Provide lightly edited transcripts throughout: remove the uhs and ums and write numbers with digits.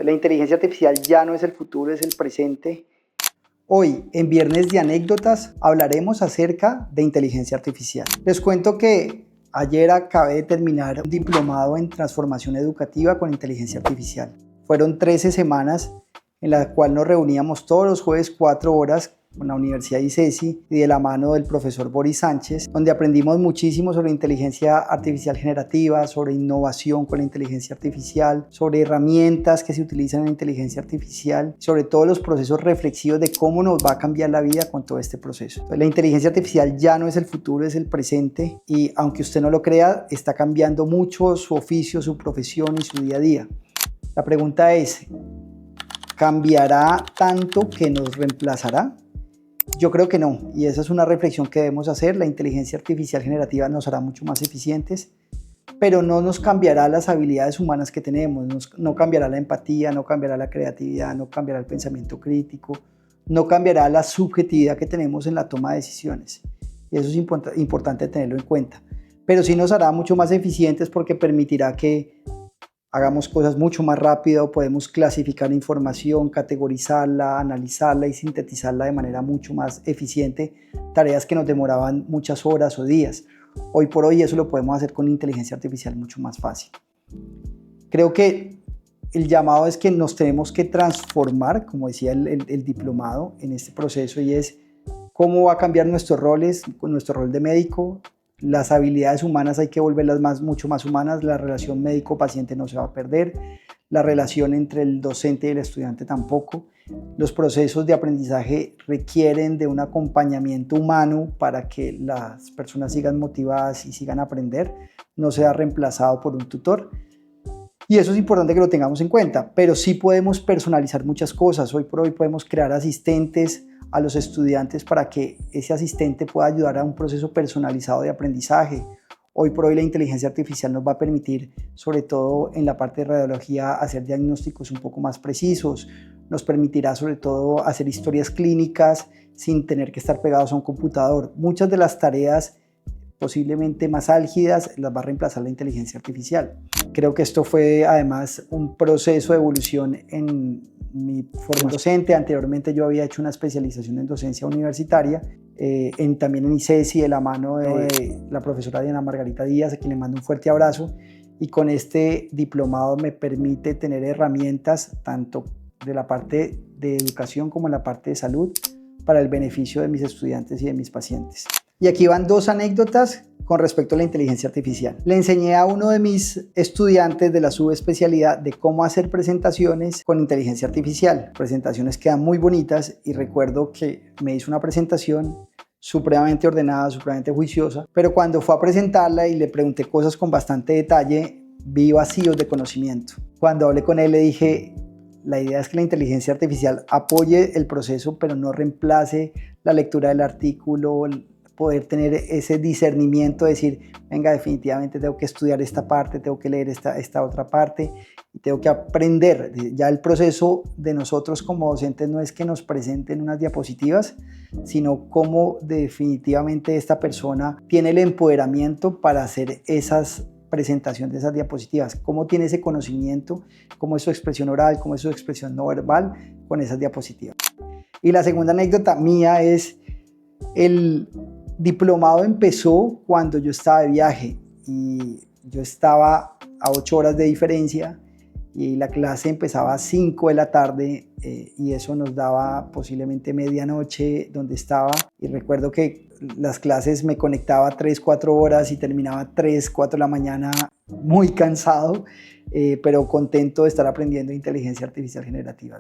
La inteligencia artificial ya no es el futuro, es el presente. Hoy, en Viernes de Anécdotas, hablaremos acerca de inteligencia artificial. Les cuento que ayer acabé de terminar un diplomado en transformación educativa con inteligencia artificial. Fueron 13 semanas en las cuales nos reuníamos todos los jueves 4 horas con la Universidad ICESI y de la mano del profesor Boris Sánchez, donde aprendimos muchísimo sobre inteligencia artificial generativa, sobre innovación con la inteligencia artificial, sobre herramientas que se utilizan en inteligencia artificial, sobre todos los procesos reflexivos de cómo nos va a cambiar la vida con todo este proceso. Entonces, la inteligencia artificial ya no es el futuro, es el presente, y aunque usted no lo crea, está cambiando mucho su oficio, su profesión y su día a día. La pregunta es, ¿cambiará tanto que nos reemplazará? Yo creo que no, y esa es una reflexión que debemos hacer. La inteligencia artificial generativa nos hará mucho más eficientes, pero no nos cambiará las habilidades humanas que tenemos, no cambiará la empatía, no cambiará la creatividad, no cambiará el pensamiento crítico, no cambiará la subjetividad que tenemos en la toma de decisiones. Y eso es importante tenerlo en cuenta. Pero sí nos hará mucho más eficientes porque permitirá que hagamos cosas mucho más rápido, podemos clasificar información, categorizarla, analizarla y sintetizarla de manera mucho más eficiente, tareas que nos demoraban muchas horas o días. Hoy por hoy eso lo podemos hacer con inteligencia artificial mucho más fácil. Creo que el llamado es que nos tenemos que transformar, como decía el diplomado, en este proceso, y es cómo va a cambiar nuestros roles, nuestro rol de médico. Las habilidades humanas hay que volverlas mucho más humanas, la relación médico-paciente no se va a perder, la relación entre el docente y el estudiante tampoco. Los procesos de aprendizaje requieren de un acompañamiento humano para que las personas sigan motivadas y sigan a aprender, no sea reemplazado por un tutor. Y eso es importante que lo tengamos en cuenta, pero sí podemos personalizar muchas cosas. Hoy por hoy podemos crear asistentes a los estudiantes para que ese asistente pueda ayudar a un proceso personalizado de aprendizaje. Hoy por hoy la inteligencia artificial nos va a permitir, sobre todo en la parte de radiología, hacer diagnósticos un poco más precisos. Nos permitirá sobre todo hacer historias clínicas sin tener que estar pegados a un computador. Muchas de las tareas posiblemente más álgidas las va a reemplazar la inteligencia artificial. Creo que esto fue además un proceso de evolución en mi formación docente. Anteriormente yo había hecho una especialización en docencia universitaria, también en ICESI, de la mano de la profesora Diana Margarita Díaz, a quien le mando un fuerte abrazo, y con este diplomado me permite tener herramientas tanto de la parte de educación como en la parte de salud para el beneficio de mis estudiantes y de mis pacientes. Y aquí van dos anécdotas con respecto a la inteligencia artificial. Le enseñé a uno de mis estudiantes de la subespecialidad de cómo hacer presentaciones con inteligencia artificial. Presentaciones quedan muy bonitas y recuerdo que me hizo una presentación supremamente ordenada, supremamente juiciosa, pero cuando fue a presentarla y le pregunté cosas con bastante detalle, vi vacíos de conocimiento. Cuando hablé con él le dije, la idea es que la inteligencia artificial apoye el proceso, pero no reemplace la lectura del artículo, poder tener ese discernimiento, decir, venga, definitivamente tengo que estudiar esta parte, tengo que leer esta otra parte y tengo que aprender. Ya el proceso de nosotros como docentes no es que nos presenten unas diapositivas, sino cómo definitivamente esta persona tiene el empoderamiento para hacer esas presentación de esas diapositivas, cómo tiene ese conocimiento, cómo es su expresión oral, cómo es su expresión no verbal con esas diapositivas. Y la segunda anécdota mía es el diplomado empezó cuando yo estaba de viaje y yo estaba a 8 horas de diferencia y la clase empezaba a 5 de la tarde y eso nos daba posiblemente medianoche donde estaba, y recuerdo que las clases me conectaba 3, 4 horas y terminaba 3, 4 de la mañana muy cansado, pero contento de estar aprendiendo inteligencia artificial generativa.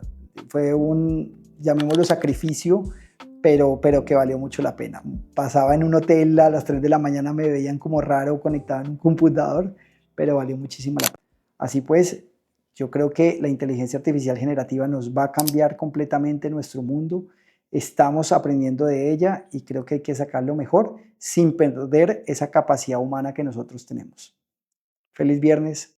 Fue un, llamémoslo, sacrificio, pero que valió mucho la pena. Pasaba en un hotel a las 3 de la mañana, me veían como raro conectado en un computador, pero valió muchísimo la pena. Así pues, yo creo que la inteligencia artificial generativa nos va a cambiar completamente nuestro mundo. Estamos aprendiendo de ella y creo que hay que sacarlo mejor sin perder esa capacidad humana que nosotros tenemos. Feliz viernes.